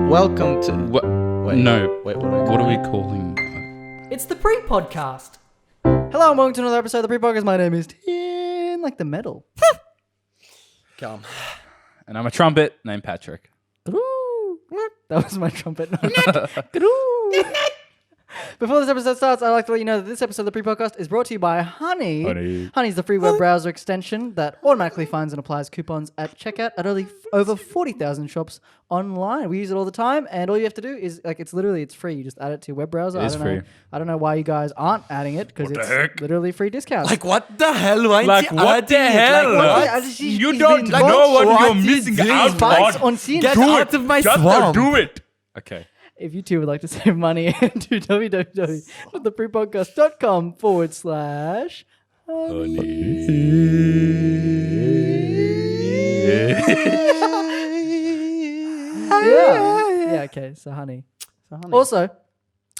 Welcome to... What? Wait, No. Wait, What are we calling? It's the PrePodcast. Hello and welcome to another episode of the PrePodcast. My name is Huyen, like the metal. Callum. And I'm a trumpet named Patrick. That was my trumpet. Before this episode starts, I'd like to let you know that this episode of the PrePodcast is brought to you by Honey. Honey's the free web browser extension that automatically finds and applies coupons at checkout at over 40,000 shops online. We use it all the time, and all you have to do is, it's free. You just add it to your web browser. It is free. I don't know why you guys aren't adding it, because it's literally free discounts. Like, what the hell? Why Like, what the hell? You don't know what you're missing out on. Get out of my swamp. Do it. Okay. If you too would like to save money, head to www.prepodcast.com/honey. Yeah, okay, so honey. Also,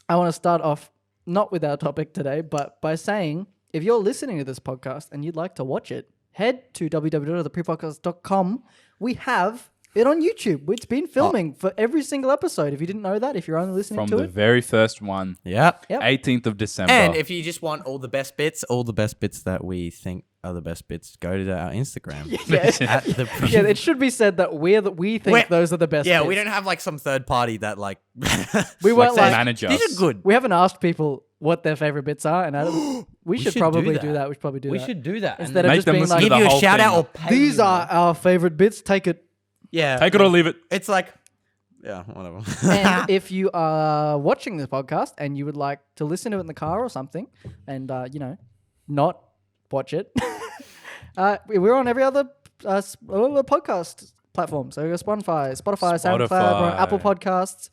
I want to start off not with our topic today, but by saying if you're listening to this podcast and you'd like to watch it, head to www.prepodcast.com. We have it on YouTube. It's been filming for every single episode. If you didn't know that, if you're only listening From to the it. very first one. Yep. 18th of December. And if you just want all the best bits that we think are the best bits, go to our Instagram. Yeah. Yeah, it should be said that we think those are the best Yeah, bits. we don't have like some third party that like... We weren't like like, manage us. these are good. we haven't asked people what their favorite bits are, and we should probably do that. We should probably do that. We should do that. Instead of Make just them being listen like, to give the you a whole shout thing. out or pay these you. are our favorite bits, take it. Yeah. Take it or leave it. It's like... Yeah, whatever. And if you are watching this podcast and you would like to listen to it in the car or something, and not watch it, we're on every other podcast platform. So we're Spotify, SoundCloud, we're on Apple Podcasts,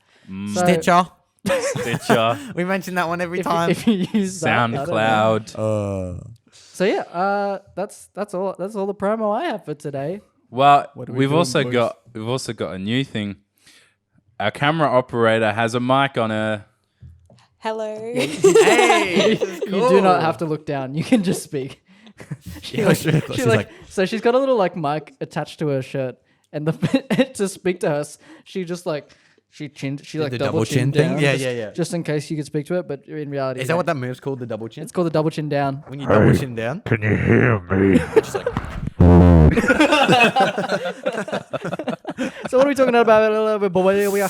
Stitcher. Stitcher. We mention that one every time. If you use that, I don't know. SoundCloud. So yeah, that's all. That's all the promo I have for today. Well, What are we we've doing, also boys? got a new thing. Our camera operator has a mic on her. Hello. Hey, this is You cool. do not have to look down. You can just speak. She's like, so she's got a little like mic attached to her shirt, and to speak to us, she just like she like the double chin thing? down. Yeah, just, yeah. Just in case you could speak to it, but in reality, Is that what that move's called? The double chin? it's called? The double chin down. When you double chin down? Can you hear me? Just like, So what are we talking about? We are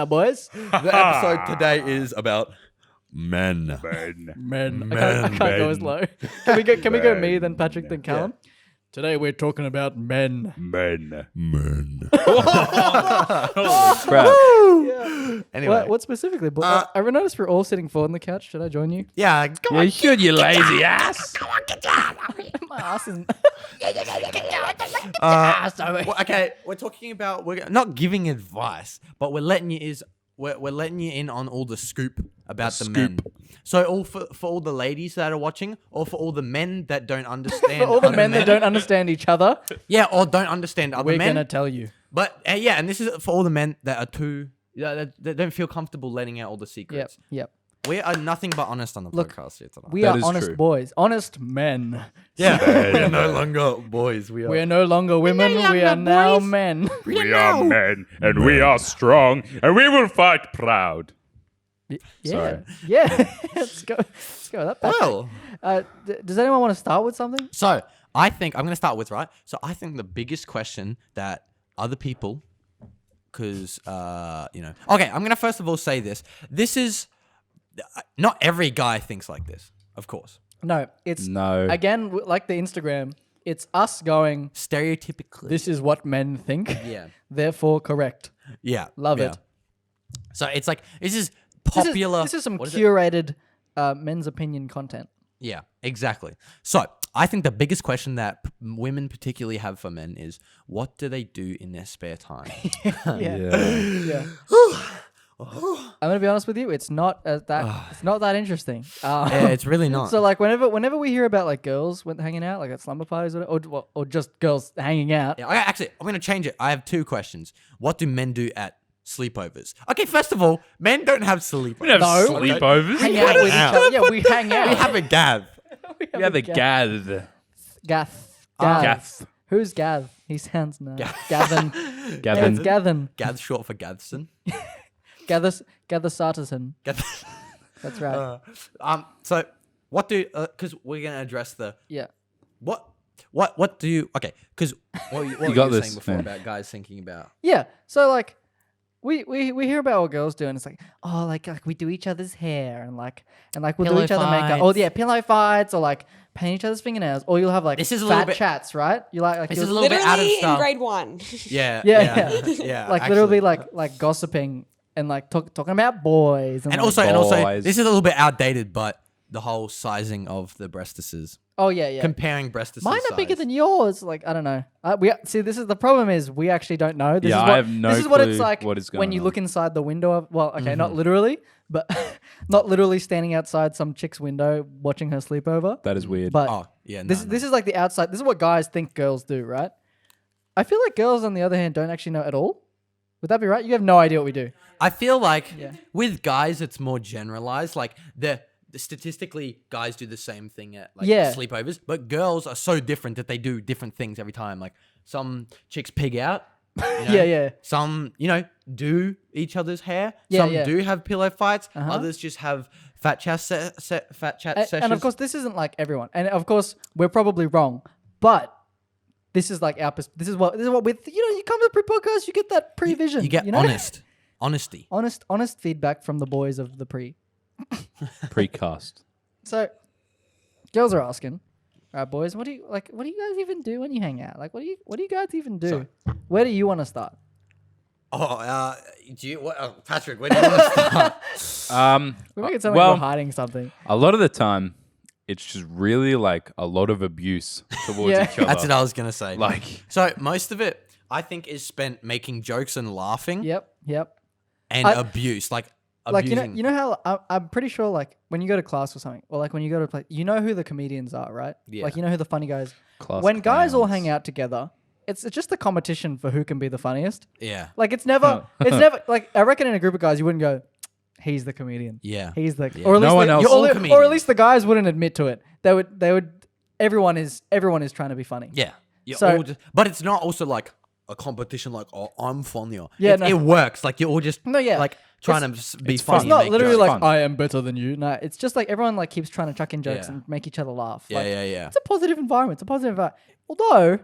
boys. the episode today is about men. Men. I can't go as low. Can we go me, then Patrick, then Callum? Today we're talking about men. Men. Crap. Anyway. What specifically? But I noticed we're all sitting forward on the couch. Should I join you? Yeah, come Yeah, on. you should, you lazy ass. My ass is. Well, okay, we're talking about, we're not giving advice, but we're letting you in on all the scoop about the men. So all for all the ladies that are watching, or for all the men that don't understand. For all the other men that don't understand each other, Yeah, or don't understand other we're men. gonna tell you. But yeah, and this is for all the men that are that don't feel comfortable letting out all the secrets. Yep. We are nothing but honest on the podcast here tonight. We That are is honest true. boys, honest men. Yeah, we're no longer boys. We are. We are no longer women. We are now men. We are men, and we are strong, and we will fight proud. Yeah, Sorry. yeah. Let's go. Let's go. That. Well, Does anyone want to start with something? so I think I'm going to start with So I think the biggest question that other people, because okay, I'm going to first of all say this. This is not every guy thinks like this, of course. No, it's No. Again, like the Instagram, it's us going. Stereotypically, This is what men think. yeah, Therefore, correct. yeah, Love yeah. it. So it's like this is popular. This is some what is it? curated men's opinion content. Yeah, exactly. So I think the biggest question that women particularly have for men is, what do they do in their spare time? Yeah. I'm gonna be honest with you. It's not that. It's not that interesting. Yeah, it's really not. So like whenever we hear about like girls hanging out like at slumber parties or just girls hanging out. Yeah, I'm going to change it. I have two questions. What do men do at sleepovers? Okay, first of all, men don't have sleepovers. We don't have No. sleepovers. Hang out with each other. Yeah, we hang out. We have a gav. We have a gath. Gath. Gath. Who's Gav? He sounds nice. Gavin. Gavin. Gavin. It's Gavin. Gath's short for Gathson. Gather Sarterson. Gath- That's right. So what do? Because we're gonna address the Yeah. What do you? Okay. Because what you got were this, saying before man. about guys thinking about. Yeah. So like, we hear about what girls do, and it's like, oh, like we do each other's hair, and we'll Pillow do each other makeup. Oh fights. yeah, pillow fights, or like paint each other's fingernails, or you'll have like This is a little fat bit- chats, right? You like This you'll- is a little bit out of Literally in style. grade 1. Yeah. yeah, yeah. like actually. literally like gossiping and like talking about boys And like- also, Boys. this is a little bit outdated, but the whole sizing of the breastises, oh yeah. comparing breastises. Mine are bigger than yours. Like I don't know. We see. This is the problem. Is we actually don't know. This Yeah, is I what, have no This is what it's clue like what is when going you on. look inside the window of. Well, okay, Mm-hmm. not literally, but not literally standing outside some chick's window watching her sleepover. That is weird. But Oh yeah. this is like the outside. This is what guys think girls do, right? I feel like girls, on the other hand, don't actually know at all. Would that be right? You have no idea what we do. I feel like Yeah. with guys, it's more generalized. Like the statistically, guys do the same thing at like Yeah. sleepovers, but girls are so different that they do different things every time. Like some chicks pig out. you know? Yeah. Some, do each other's hair. Yeah, Some yeah. do have pillow fights. Uh-huh. Others just have fat chat sessions. And of course, this isn't like everyone. And of course, we're probably wrong. But this is like this is what we. You come to the pre-podcast, you get that pre-vision. you get know? honesty. honest feedback from the boys of the pre. Precast. So, girls are asking, all right, boys, what do you guys even do when you hang out? Like, what do you guys even do? Where do you want to start? Oh, Patrick, where do you want to start? We make it sound well- like we're hiding something. A lot of the time, it's just really like a lot of abuse towards Yeah. each other. That's what I was gonna say. Like, So most of it, I think, is spent making jokes and laughing Yep. and I- abuse, like Like abusing. you know how I'm pretty sure like when you go to class or something, or like when you go to play, you know who the comedians are, right? Yeah. Like you know who the funny guys. class When guys all clowns. hang out together, it's just a competition for who can be the funniest. Yeah, Like it's never like I reckon in a group of guys you wouldn't go, he's the comedian. yeah. He's the Yeah. or at No least one they- else- you- All or at comedians. least the guys wouldn't admit to it. They would everyone is trying to be funny. Yeah. You're So- all just, but it's not also like a competition like, oh, I'm funnier. Yeah, it, no. it works. Like you're all just No, yeah. like trying to be it's funny. It's fun. not and make literally jokes. like fun. I am better than you. No, it's just like everyone like keeps trying to chuck in jokes Yeah. and make each other laugh. Yeah, Like, yeah. It's a positive environment. It's a positive environment. Although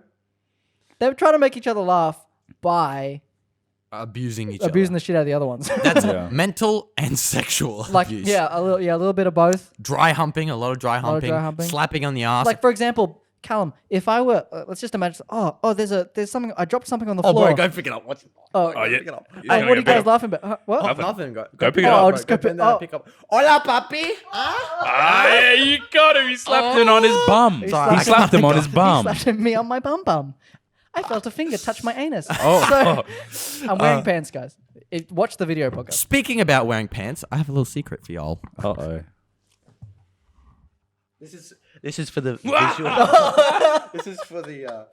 they were trying to make each other laugh by Abusing each abusing other. the shit out of the other ones. That's Yeah. mental and sexual like abuse. a little bit of both. Dry humping, a lot of dry lot of humping, dry humping. slapping on the ass. Like for example, Callum, if I were let's just imagine there's something I dropped something on the oh, floor. bro, go pick it up. What's Oh, yeah. pick it up. oh, what are you guys laughing about? What? Oh, nothing. Go pick it Oh, up. I'll just go pick. Oh, pick up. Hola, papi. Huh? Ah, yeah, you got him. He slapped him on his bum. He slapped- slapped him on his he bum. slapped me on my bum. I felt a finger touch my anus. Oh. So, I'm wearing pants, guys. Watch the video podcast. Speaking about wearing pants, I have a little secret for y'all. Uh-oh. This is for the visual. This is for the.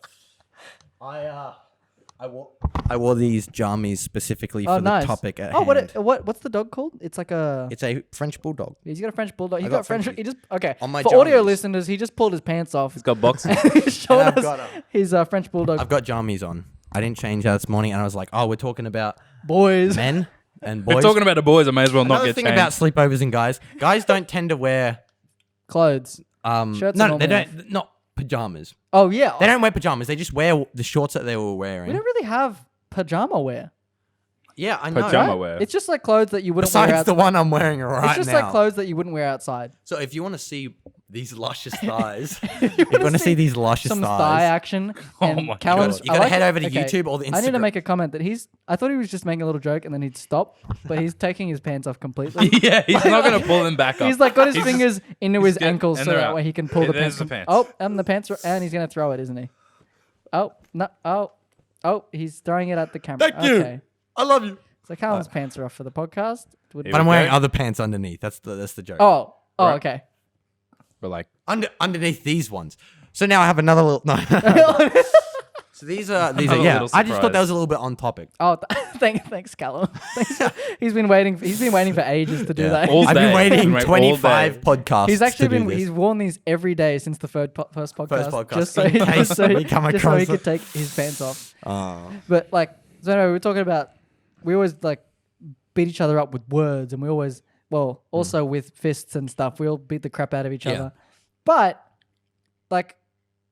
I wore these jammies specifically for Oh, nice. the topic at Oh, hand. what's the dog called? It's like a. It's a French bulldog. He's got a French bulldog. He's got got French. Frenchies. He just okay. On my For audio jammies. listeners, he just pulled his pants off. He's got boxes. He's showing And I've us got his French bulldog. I've got jammies on. I didn't change that this morning, and I was like, "Oh, we're talking about Boys. men and boys." We're talking about the boys. I may as well not Another get thing changed. about sleepovers and guys. Guys don't tend to wear Clothes. Shirts no, are they normally don't. Not pajamas. Oh yeah. They don't wear pajamas. They just wear the shorts that they were wearing. We don't really have pajama wear. Yeah, I know. Pajama Right? wear. It's just like clothes that you wouldn't wear Besides outside. the one I'm wearing right It's just now. like clothes that you wouldn't wear outside. So if you want to see these luscious thighs, You if you want to see these luscious some thighs, thigh action. And my Callum's, God. You gotta head over to YouTube or the I need to Instagram. make a comment that I thought he was just making a little joke and then he'd stop, but he's taking his pants off completely. Yeah, he's not going to pull them back up. He's like got his He's just- fingers into his getting- ankles and so they're that out. way he can pull the There's pants. the pants. Oh, and the pants and he's gonna throw it, isn't he? Oh no! Oh, he's throwing it at the camera. Thank you. Okay. I love you. So Callum's pants are off for the podcast. Here But I'm we wearing go. other pants underneath. That's the joke. Oh, Right. okay. We're like, Underneath these ones. So now I have another little. No. So these are I'm a yeah. little I just thought that was surprised. a little bit on topic. Oh, thanks, Callum. He's been waiting for ages to do that. All I've been day. waiting All 25 day. podcasts. He's actually to do been this. he's worn these every day since the first podcast, podcast, just so in case just so we come just so he across could it. take his pants off. Oh. But like, so no, we're talking about we always like beat each other up with words, and we always also with fists and stuff. We all beat the crap out of each Yeah. other. But like,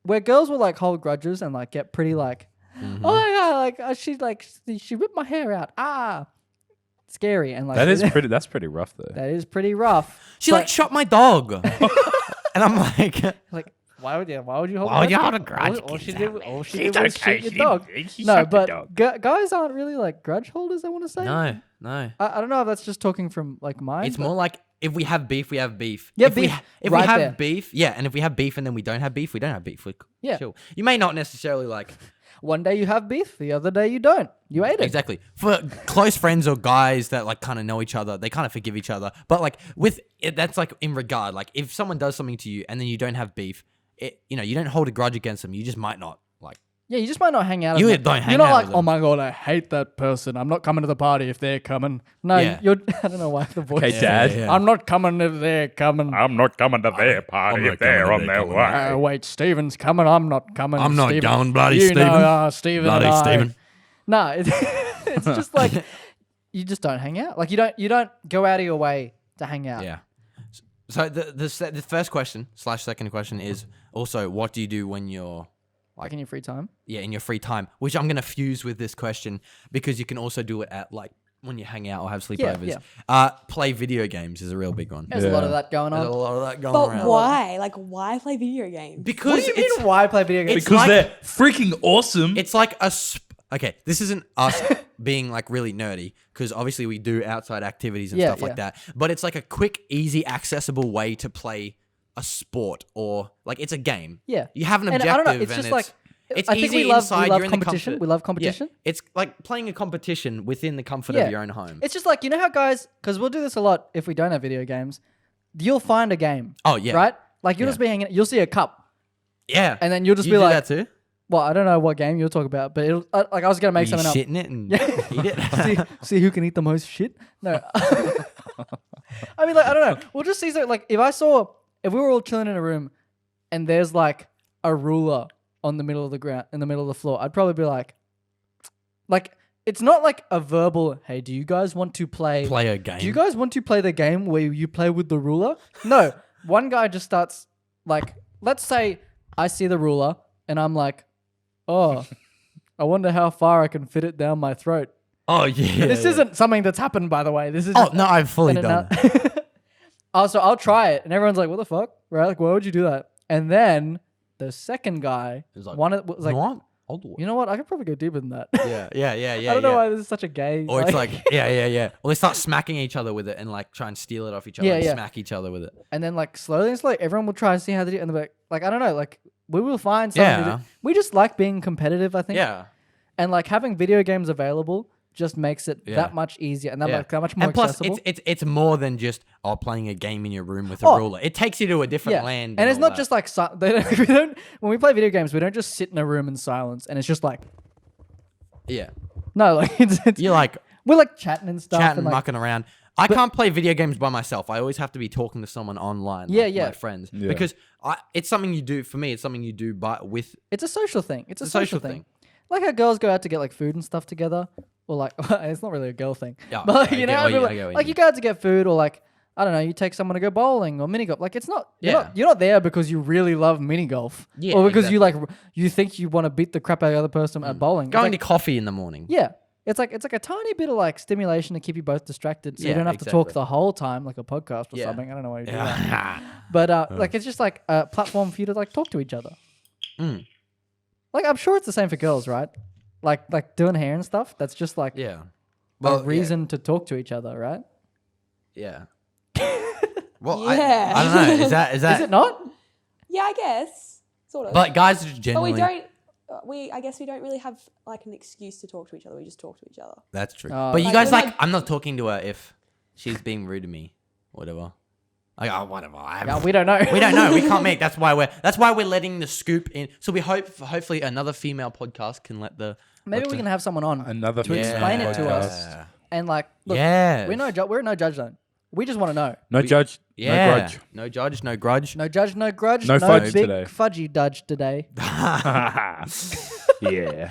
where girls will like hold grudges and like get pretty like, Mm-hmm. oh my god, like she ripped my hair out. Scary and like That's pretty rough though. that is pretty rough. She But, like shot my dog, and I'm like, like why would you hold Why would you grudge? hold a grudge All she against did, all she She's did was okay, shoot she- your dog. she No, shot the but dog. guys aren't really like grudge holders. I want to say. no. I don't know if that's just talking from like mine. It's but- more like if we have beef, we have beef. Yeah, if beef, if right we have there. beef, yeah, and if we have beef and then we don't have beef, we don't have beef. We're Yeah. chill. You may not necessarily like one day you have beef, the other day you don't. You ate it. exactly for close friends or guys that like kind of know each other. They kind of forgive each other, but like with it, that's like in regard. Like if someone does something to you and then you don't have beef, you don't hold a grudge against them. You just might not like. Yeah, you just might not hang out. You as much. don't hang You're not out like, with oh them. my god, I hate that person. I'm not coming to the party if they're coming. No, Yeah. you're. I don't know why the voice. Okay, Dad. yeah. I'm not coming if they're coming. I'm not coming to their party if they're on their way. Wait, Steven's coming. I'm not coming. I'm not Steven. going, bloody you Steven. Know, Steven Bloody and I. Steven. No, it's just like you just don't hang out. Like you don't go out of your way to hang out. Yeah. So the first question / second question is also what do you do when you're Like in your free time. yeah in your free time? Which I'm gonna fuse with this question because you can also do it at like when you hang out or have sleepovers. Play video games is a real big one. There's a lot of that going There's a on. lot of that going But around. why? Like, why play video games? Because What do you mean? Why play video games? it's Because like- they're freaking awesome. It's like okay, this isn't us being like really nerdy because obviously we do outside activities and Yeah, stuff like that. But it's like a quick, easy, accessible way to play a sport or like it's a game. Yeah. You have an And objective. I don't know, it's just like it's I think easy we love inside. You're in the competition. comfort. We love Yeah, competition. it's like playing a competition within the comfort Yeah. of your own home. It's just like, you know how guys, because we'll do this a lot if we don't have video games, you'll find a game. Oh, yeah. Right? Like you'll Yeah. just be hanging, you'll see a cup. Yeah, And then you'll just you be do like, that too. well, I don't know what game you'll talk about, but it'll, like I was going to make You something up. shit in it and eat it. see who can eat the most shit? No. I mean, like, I don't know. We'll just see, like, if we were all chilling in a room and there's like a ruler on the middle of the ground, in the middle of the floor, I'd probably be like, it's not like a verbal, hey, do you guys want to play Play a game. Do you guys want to play the game where you play with the ruler? No. One guy just starts, like, let's say I see the ruler and I'm like, oh, I wonder how far I can fit it down my throat. Oh yeah. This isn't something that's happened, by the way. This is Oh no, I've fully an done. Oh, so I'll try it, and everyone's like, "What the fuck?" Right? Like, why would you do that? And then the second guy It was like, was like, what? I'll do it. "You know what? I could probably go deeper than that." Yeah. I don't know why this is such a gay. Or it's like, yeah. Or they start smacking each other with it and like try and steal it off each other Yeah, and yeah. smack each other with it. and then like slowly and slowly, everyone will try and see how they do it, and they're like, I don't know, like we will find something. To Yeah. do. We just like being competitive, I think. Yeah. And like having video games available just makes it Yeah. that much easier and that, Yeah. that much more And plus, accessible. it's more than just playing a game in your room with a Oh. ruler. It takes you to a different land. And it's all not that. just like we don't when we play video games, we don't just sit in a room in silence and it's just like yeah. no, like it's You're like we're like chatting and stuff chatting, and like, mucking around. I can't play video games by myself. I always have to be talking to someone online. Yeah, like yeah. my friends. Yeah. Because it's something you do for me. It's something you do, but with it's a social thing. It's a a social social thing. Like how girls go out to get like food and stuff together, or like it's not really a girl thing, Yeah, but like, I you get know, what you- like, I get what you like you go out to get food, or like I don't know, you take someone to go bowling or mini golf. Like it's not, you're not there because you really love mini golf, Yeah, or because exactly. you think you want to beat the crap out of the other person at bowling. It's going like, to coffee in the morning. yeah, it's like a tiny bit of like stimulation to keep you both distracted, so you Yeah, don't have to talk exactly. the whole time like a podcast or Yeah. something. I don't know why you do that, Yeah. but like it's just like a platform for you to like talk to each other. Mm. Like I'm sure it's the same for girls, right? Like doing hair and stuff. That's just like Yeah. a reason to talk to each other, right? Yeah. Well, Yeah. I don't know. Is that Is it not? Yeah, I guess. Sort of. But guys are But generally. we don't. I guess we don't really have like an excuse to talk to each other. We just talk to each other. That's true. Oh. But you Like, guys we're like. like- I'm not talking to her if she's being rude to me, whatever. Like, oh, whatever. Yeah, we don't know. We don't know. We can't make. That's why we're letting the scoop in. So we hopefully another female podcast can let the. Maybe we can have someone on Another to explain it to podcast. us. And like, look, Yes. we're no judge zone. We just want to know. No judge, Yeah. no grudge. No judge, no grudge. No judge, no grudge. No fudge big today. fudgy dudge today. Yeah.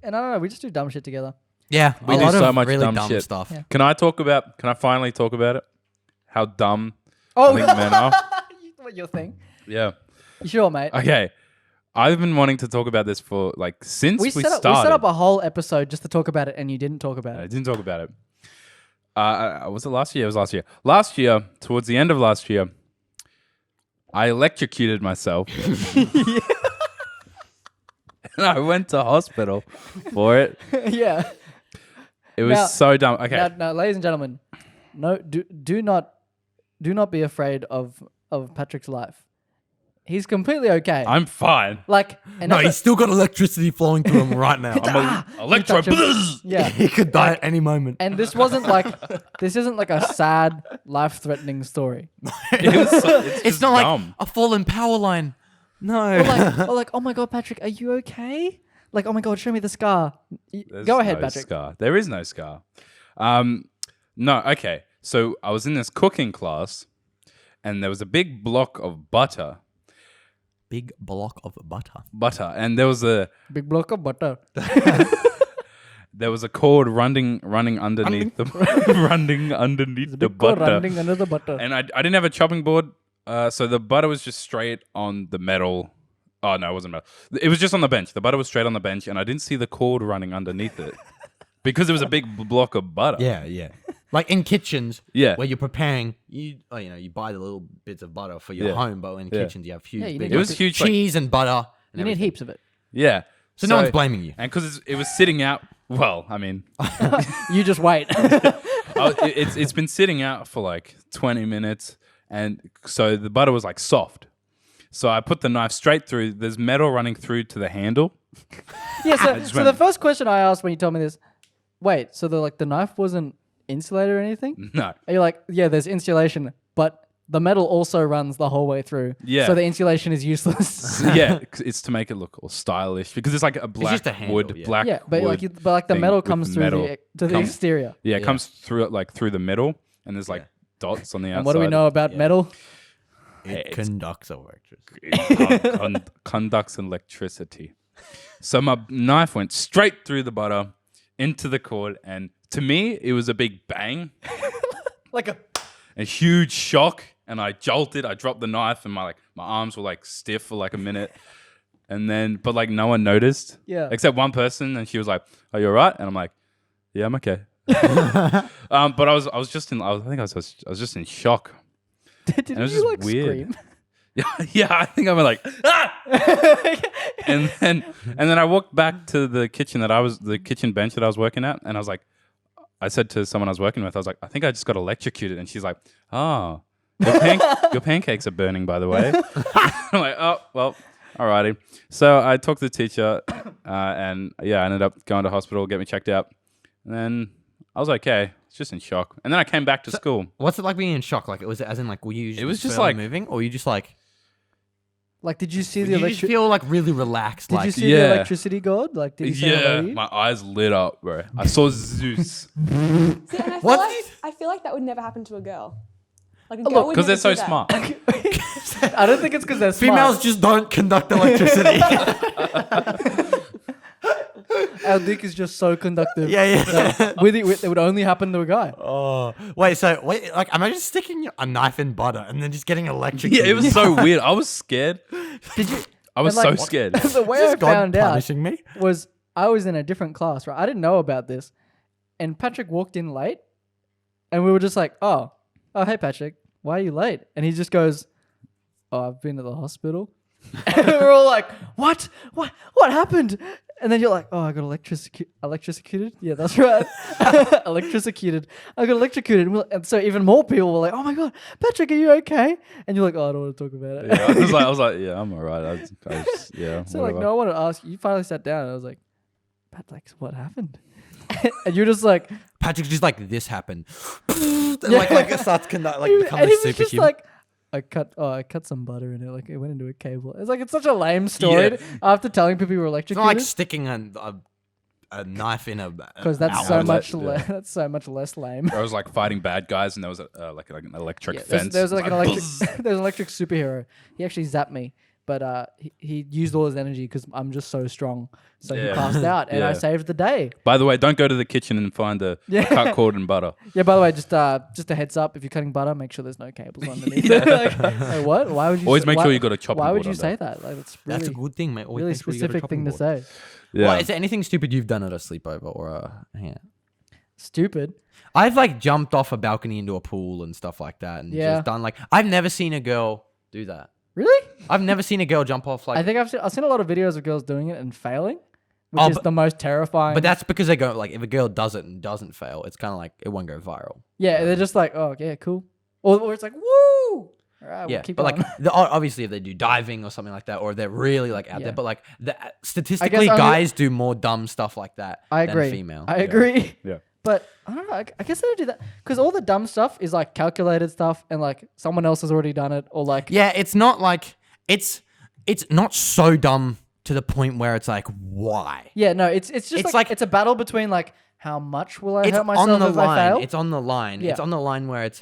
And I don't know. We just do dumb shit together. Yeah, We a do lot so of much really dumb shit. stuff. Yeah. Can I finally talk about it? How dumb Oh, I think men are. what your thing? Yeah. You sure, mate? Okay. I've been wanting to talk about this for since we started. We set up a whole episode just to talk about it, and you didn't talk about I it. didn't talk about it. Was it last year? It was last year. Last year, towards the end of last year, I electrocuted myself. And I went to hospital for it. Yeah. It was Now- so dumb. Okay. Now, ladies and gentlemen, no, do not be afraid of Patrick's life. He's completely okay. I'm fine. like, and No, that's he's still got electricity flowing through him right now. Electro. touch him. yeah. He could die at any moment. And this isn't like a sad, life-threatening story. It's just not dumb. like a fallen power line. No. Or like, oh my god, Patrick, are you okay? Like, oh my god, show me the scar. There's Go ahead, no Patrick. Scar. There is no scar. No, okay. So I was in this cooking class, and there was a big block of butter, Big block of butter. and there was a Big block of butter. cord running underneath the running underneath the Big cord butter, running under the butter. and I didn't have a chopping board, so the butter was just straight on the metal. Oh no, it wasn't metal. It was just on the bench. The butter was straight on the bench, and I didn't see the cord running underneath it because it was a big block of butter. Yeah. Like in kitchens, Yeah. where you're preparing, you buy the little bits of butter for your Yeah. home, but in Yeah. kitchens you have huge. Yeah, you big need It was huge. Like, cheese and butter. And You need everything. heaps of it. yeah. So no one's blaming you. And because it was sitting out. Well, I mean, You just wait. it's been sitting out for like 20 minutes, and so the butter was like soft. So I put the knife straight through. There's metal running through to the handle. Yeah. So just the went- first question I asked when you told me this, wait, so the knife wasn't insulated or anything? No. And you're like, yeah, there's insulation, but the metal also runs the whole way through. Yeah. So the insulation is useless. Yeah, it's to make it look all stylish because it's like a black just a handle, wood, yeah. black yeah, but wood. the thing metal with comes through metal. to the Comes- exterior. Yeah, it comes through through the middle, and there's like dots on the outside. And what do we know about metal? It conducts electricity. Conducts electricity. So my knife went straight through the butter into the cord, and to me, it was a big bang, Like a huge shock, and I jolted. I dropped the knife, and my arms were like stiff for like a minute, and then but like no one noticed, Yeah. except one person, and she was like, "Are you alright?" And I'm like, "Yeah, I'm okay." But I was just in shock. Did it was you just like weird. scream? Yeah, I think I went like, ah! and then I walked back to the kitchen bench that I was working at, and I said to someone I was working with, I was like, I think I just got electrocuted, and she's like, oh, your pancakes are burning, by the way. I'm like, oh, well, alrighty. So I talked to the teacher, and yeah, I ended up going to hospital, get me checked out, and then I was okay. It's just in shock, and then I came back to school. What's it like being in shock? Like, was it as in like, were you? It was just slowly like- moving, or you just like? Like, did you see Did the you just feel like really relaxed? Did like, you see Yeah. the electricity god? Like, did he say hello Yeah, to you? my eyes lit up, bro. I saw Zeus. See, and I feel, What? I feel like that would never happen to a girl. Like a look, girl would Because they're never so do that. smart. I don't think it's because they're smart. females just don't conduct electricity. Our dick is just so conductive. yeah. It would only happen to a guy. Oh, wait. Like, imagine sticking a knife in butter and then just getting Yeah, electrocuted. it was so weird. I was scared. Did you? I was And, so like, scared. The way Is I God found out punishing me? was I was in a different class, right? I didn't know about this, and Patrick walked in late, and we were just like, "Oh, hey Patrick, why are you late?" And he just goes, "Oh, I've been to the hospital." And we're all like, "What? What happened?" And then you're like, "Oh, I got electrocuted." Yeah, that's right. Electrocuted. I got electrocuted. And so even more people were like, "Oh my god, Patrick, are you okay?" And you're like, "Oh, I don't want to talk about it." Yeah, I was like, yeah, I'm alright. So whatever. like, no, I want to ask you. You finally sat down, and I was like, "Pat, like, what happened?" and you're just like, Patrick's just like, this happened. like it starts become and this he was just superhuman. like, I cut some butter in it. Like it went into a cable. It's like it's such a lame story. After telling people you were It's electrocuted, not like sticking a knife in a because that's so much that's so much less lame. I was like fighting bad guys, and there was like an electric Yeah, fence. there's like an electric buzz. there's an electric superhero. He actually zapped me, but he used all his energy because I'm just so strong. So he Yeah. passed out, and I Yeah. saved the day. By the way, don't go to the kitchen and find a cut cord and butter. Yeah. By the way, just a heads up: if you're cutting butter, make sure there's no cables underneath. Like, what? Why would you? Always make sure you got a chopping Why would board you under. say that? Like, it's really, That's a good thing, mate. Always really make sure you got a specific chopping thing to board. say. Yeah. Well, is there anything stupid you've done at a sleepover or a hangout? Stupid. I've like jumped off a balcony into a pool and stuff like that, and Yeah. just done like I've never seen a girl do that. Really? I've never seen a girl jump off like. I think I've seen a lot of videos of girls doing it and failing, which Oh, is but- the most terrifying. But that's because they go like if a girl does it and doesn't fail, it's kind of like it won't go viral. yeah, they're just like, oh yeah, cool. Or it's like, woo! All right, Yeah, we'll keep but going. like obviously if they do diving or something like that, or they're really like out Yeah. there, but like statistically, only- guys do more dumb stuff like that. I than agree. female. I Yeah. agree. Yeah. But I don't know. I guess they don't do that because all the dumb stuff is like calculated stuff, and like someone else has already done it, or like Yeah, it's not like it's not so dumb to the point where it's like why. yeah, no, it's just It's like, like- it's a battle between like how much will I It's hurt myself on the if I fail? line. It's on the line. Yeah. It's on the line where it's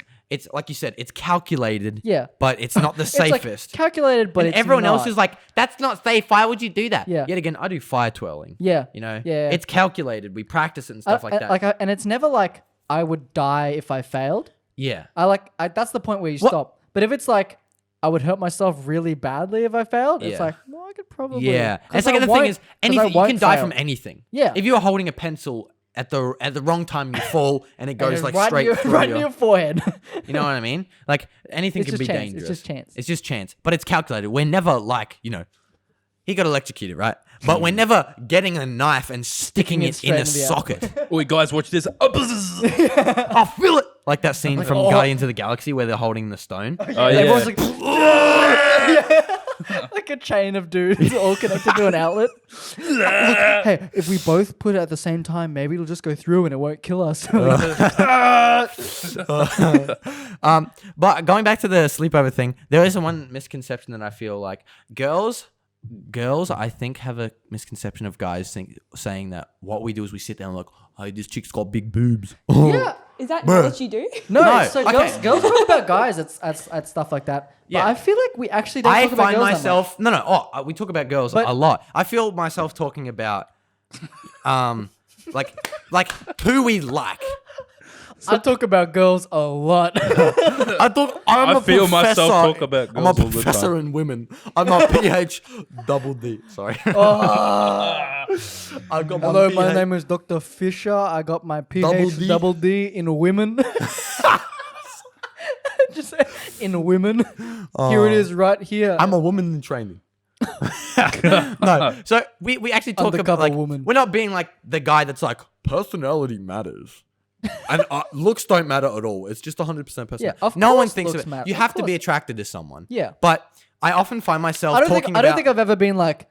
like you said, it's calculated. Yeah. But it's not the It's like safest. calculated, but and it's everyone else not. is like, that's not safe. Why would you do that? Yeah. Yet again, I do fire twirling. yeah, You know? Yeah. It's calculated. We practice it and stuff like that. And it's never like I would die if I failed. Yeah. That's the point where you What- stop. But if it's like I would hurt myself really badly if I failed, it's Yeah. like, well, I could probably. Yeah. 'Cause It's like I the won't- thing is 'cause I anything you won't can die fail. from anything. Yeah. If you're holding a pencil at the wrong time you fall and it And goes it's like right straight in through your, right your, in your forehead. you know what I mean? Like anything It's can be just chance. It's dangerous. just chance. It's just chance. But it's calculated. We're never like, he got electrocuted, right? But we're never getting a knife and sticking it it in straight a into the socket. Oi, guys, watch this. I'll feel it. Like that scene from Guardians of the Galaxy where they're holding the stone. Oh, yeah. Everyone's like, like a chain of dudes all connected to an outlet. Look, hey, if we both put it at the same time, maybe it'll just go through and it won't kill us. But going back to the sleepover thing, there is one misconception that I feel like girls, I think, have a misconception of guys saying that what we do is we sit down and like, hey, this chick's got big boobs. Yeah. Is that not what you do? No, No, so okay. girls talk about guys at stuff like that. Yeah. But I feel like we actually don't I talk about find girls myself we talk about girls But- a lot. I feel myself talking about like who we like. that much. I talk about girls a lot. I feel myself talk about I'm a girls all the professor time. in women. I'm a PhD. Sorry. I got my Hello, my PhD. name is Dr. Fisher. I got my Double PhD D. double D in women. Just in women. Here it is right here. I'm a woman in training. No, so we actually talk about Undercover like woman. we're not being like the guy that's like personality matters. And looks don't matter at all. It's just 100% personality. Yeah, of no one course thinks looks of it. matter. You Of have to be course. attracted to someone. Yeah. But I often find myself I don't talking think about. I don't think I've ever been like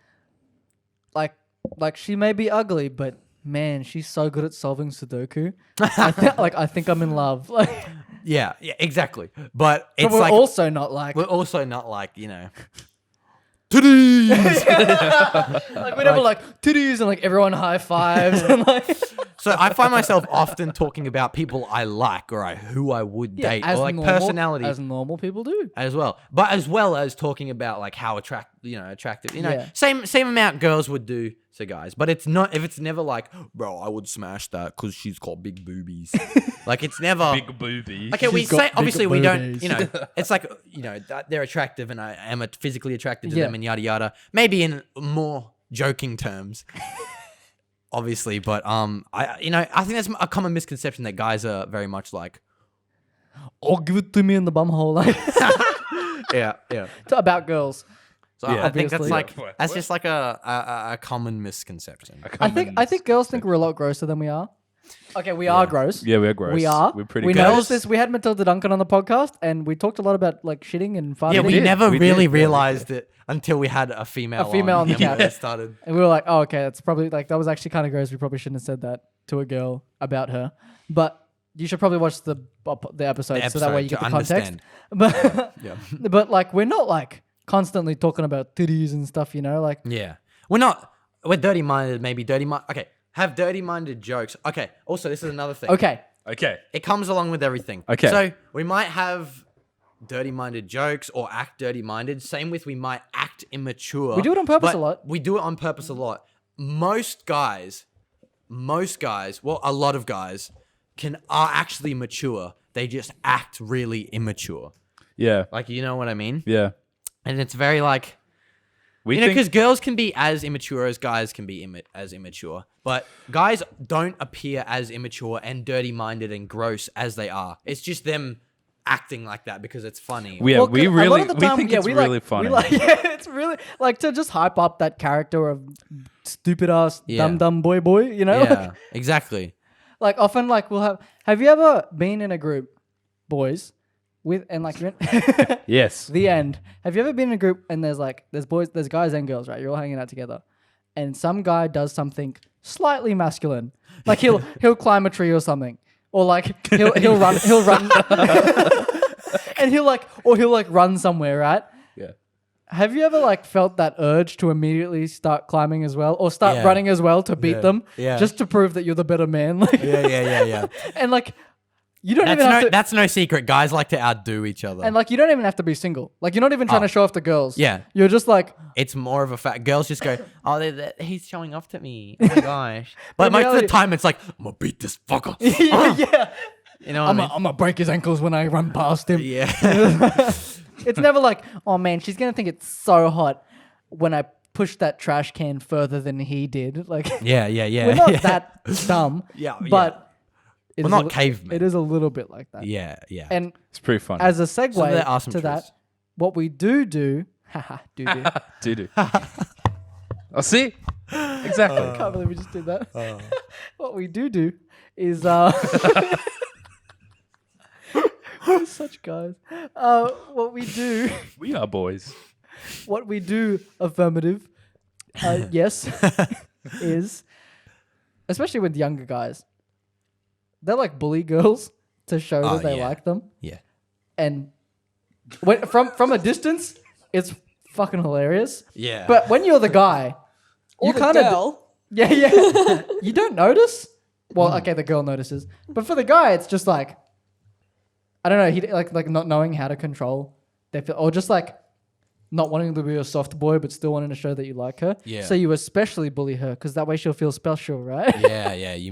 she may be ugly, but man, she's so good at solving Sudoku. I think I'm in love. Like, yeah, exactly. But it's but we're like also not like we're also not like titties. like we never like titties and like everyone high fives and like So I find myself often talking about people I like or who I would date or like personality as normal people do. as well, but as well as talking about like how attractive. Yeah. Same amount girls would do to guys, but it's not if it's never like, bro, I would smash that because she's got big boobies. Like it's never Big booby. Okay, we She's got say big obviously we don't. boobies. It's like that they're attractive and I am physically attracted to Yeah. them and yada yada. Maybe in more joking terms, obviously, but I think that's a common misconception that guys are very much like. Or give it to me in the bum hole. Like Yeah. it's about girls. So Yeah. I think that's Obviously. that's just like a common misconception. I think girls think we're a lot grosser than we are. Okay, we are gross. Yeah, we're gross. We are. We're pretty We gross. noticed this. We had Matilda Duncan on the podcast, and we talked a lot about like shitting and farting. Yeah, we did. never We really did. realized it until we had a female on the and we couch. started. And we were like, oh, okay, that's probably like, that was actually kind of gross. We probably shouldn't have said that to a girl about her. But you should probably watch the episode so that way you get the context. But, but like, we're not like constantly talking about titties and stuff, you know? Like, Yeah. We're dirty-minded, maybe dirty-minded. Okay, have dirty-minded jokes. Okay, also, this is another thing. okay. Okay. It comes along with everything. Okay. So we might have dirty-minded jokes or act dirty-minded. Same with we might act immature. We do it on purpose but a lot. We do it on purpose a lot. Most guys, well, a lot of guys are actually mature. They just act really immature. Yeah. Like, you know what I mean? Yeah. And it's very like, We you know, think because girls can be as immature as guys can be as immature. But guys don't appear as immature and dirty-minded and gross as they are. It's just them acting like that because it's funny. we A lot really of the we time, think yeah, it's we really like, funny. yeah, it's really like to just hype up that character of stupid ass Yeah. dumb boy, you know? Yeah, exactly. Like often, like we'll have you ever been in a group, boys, with and like you're in Yes. the end? Have you ever been in a group and there's boys, there's guys and girls, right? You're all hanging out together, and some guy does something slightly masculine, like he'll climb a tree or something, or like he'll run, and he'll like run somewhere, right? Yeah. Have you ever like felt that urge to immediately start climbing as well, or start Yeah. running as well to beat them, Yeah. just to prove that you're the better man? Like, Yeah. and like you don't even have to, That's no secret. Guys like to outdo each other. and like you don't even have to be single. Like you're not even trying to show off to girls. Yeah. you're just like, It's more of a fact. Girls just go, oh, he's showing off to me. Oh my gosh. But In most of reality- the time, it's like, I'm going to beat this fucker. yeah. You know what I mean? I'm gonna break his ankles when I run past him. Yeah. It's never like, oh man, she's gonna think it's so hot when I push that trash can further than he did. Like, yeah. we're not that dumb. Yeah, but it We're is not a, cavemen. It is a little bit like that. Yeah. And It's pretty funny. as a So segue there are some to that, truths. what we do, haha, do. do. Oh, see? Exactly. I can't believe we just did that. What we do is we're such guys. What we do, We are boys. affirmative, yes, is especially with younger guys. They're like bully girls to show Oh, that they yeah. like them, Yeah. and from a distance, it's fucking hilarious. Yeah. But when you're the guy, Or you the kind of girl. yeah, you don't notice. Well, okay, the girl notices, but for the guy, it's just like, I don't know, he like not knowing how to control their feel, or just like not wanting to be a soft boy, but still wanting to show that you like her. Yeah. So you especially bully her because that way she'll feel special, right? yeah. You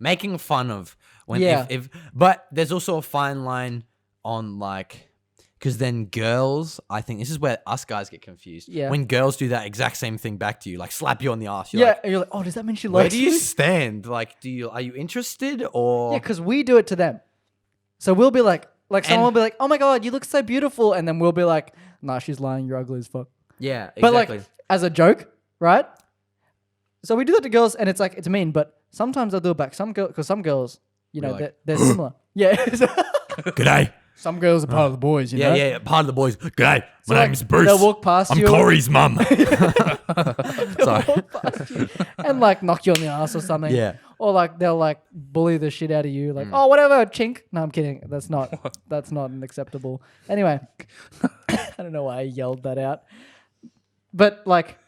making fun of when Yeah. if but there's also a fine line on like, because then girls, I think this is where us guys get confused. Yeah. When girls do that exact same thing back to you, like slap you on the ass. You're Yeah, like, and you're like, oh, does that mean she where likes do you me? stand? Like, are you interested or? Yeah, because we do it to them. So we'll be like someone And- will be like, oh my god, you look so beautiful, and then we'll be like, nah, she's lying, you're ugly as fuck. Yeah, But exactly. like as a joke, right? So we do that to girls, and it's like it's mean, but sometimes I'll do it back. Some girls, you know, We're like, they're similar. Yeah, G'day. some girls are part of the boys. You know? Yeah. Part of the boys. G'day. So, My like, name's Bruce. They'll walk past I'm you. Corey's mum. Sorry. Walk past you and like knock you on the ass or something. Yeah. Or like they'll like bully the shit out of you. Like, oh, whatever, chink. No, I'm kidding. That's not an acceptable. Anyway, I don't know why I yelled that out. But like,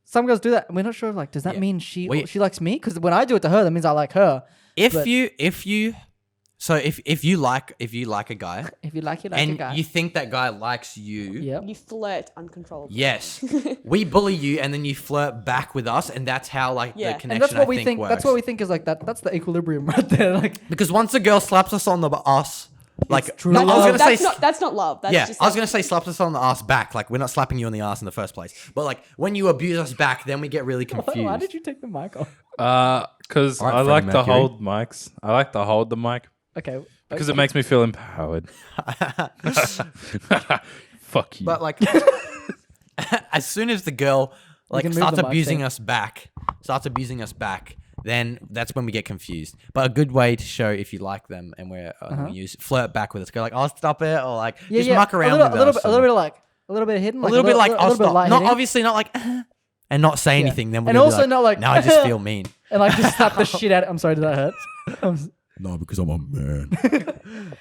some girls do that, and we're not sure. Like, does that Yeah. mean she We- likes me? Because when I do it to her, that means I like her. If But- you like a guy If you like it, like a and guy. you think that guy likes you, Yeah. You flirt uncontrollably. yes, we bully you and then you flirt back with us, and that's how like Yeah. the And connection And that's what I we think. works. That's what we think is like that. That's the equilibrium right there. Like, Because once a girl slaps us on the ass, like true no, I was love. gonna say That's not love. That's yeah, just I was like- gonna say slaps us on the ass back. Like we're not slapping you on the ass in the first place, but like when you abuse us back, then we get really confused. why did you take the mic off? Because All right, I like Freddie to Mercury. hold mics. I like to hold the mic Okay. because it makes me feel empowered. Fuck you. But like, as soon as the girl like can move starts the mic abusing thing. us back, then that's when we get confused. But a good way to show if you like them and we're use flirt back with us, go like, "Oh, stop it," or like just muck around with us. A little bit hidden, a little bit like, "Oh, stop." Not hitting. obviously not like, and not say anything. Then we're and also like, not like, now I just feel mean. and like just slap the shit out. I'm sorry, did that hurt? No, because I'm a man.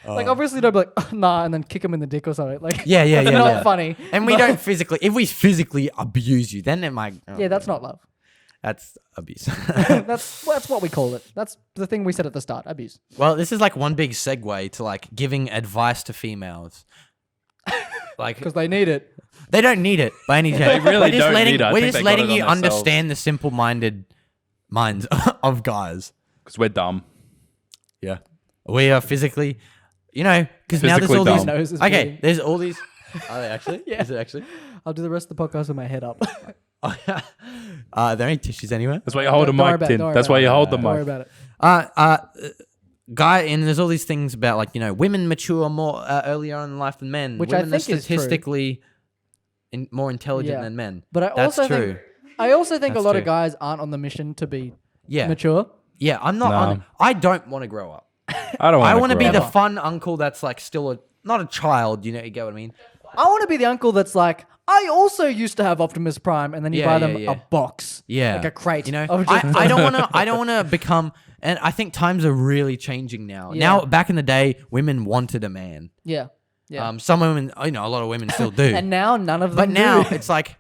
Like obviously don't be like, "Oh, nah," and then kick him in the dick or something. Like Yeah. not funny. And we don't physically. If we physically abuse you, then it might. Yeah, that's not love. That's abuse. That's what we call it. That's the thing we said at the start. Abuse. Well, this is like one big segue to like giving advice to females. Like, Because they need it. they don't need it by any chance. They really we're just don't letting, need it. I We're think just they got letting it you on themselves. understand the simple-minded minds of guys. Because we're dumb. Yeah, we are physically, because now there's Physically all these. dumb. Nose is Okay, bleeding. there's all these. Are they actually? Yeah. Is it actually? I'll do the rest of the podcast with my head up. Are there any tissues anywhere? That's why you hold a Don't worry mic, about it, Tin. don't worry That's about why it. you hold the Don't worry mic. about it. Guy, and there's all these things about like women mature more earlier on in life than men. Which I women think are is true. statistically more intelligent Yeah. than men. But I That's also true. think a That's lot true. of guys aren't on the mission to be Yeah, mature. yeah. I'm not. No. I don't want to grow up. I don't want I want to be grow the up. fun uncle that's like still not a child. You get what I mean? I want to be the uncle that's like, I also used to have Optimus Prime, and then you Yeah, buy yeah, them yeah. a box, Yeah, like a crate. You know, of just- I don't want to. I don't want to become. And I think times are really changing now. Yeah. Now, back in the day, women wanted a man. yeah, yeah. Some women, a lot of women still do. And now none of them. But now do. it's like,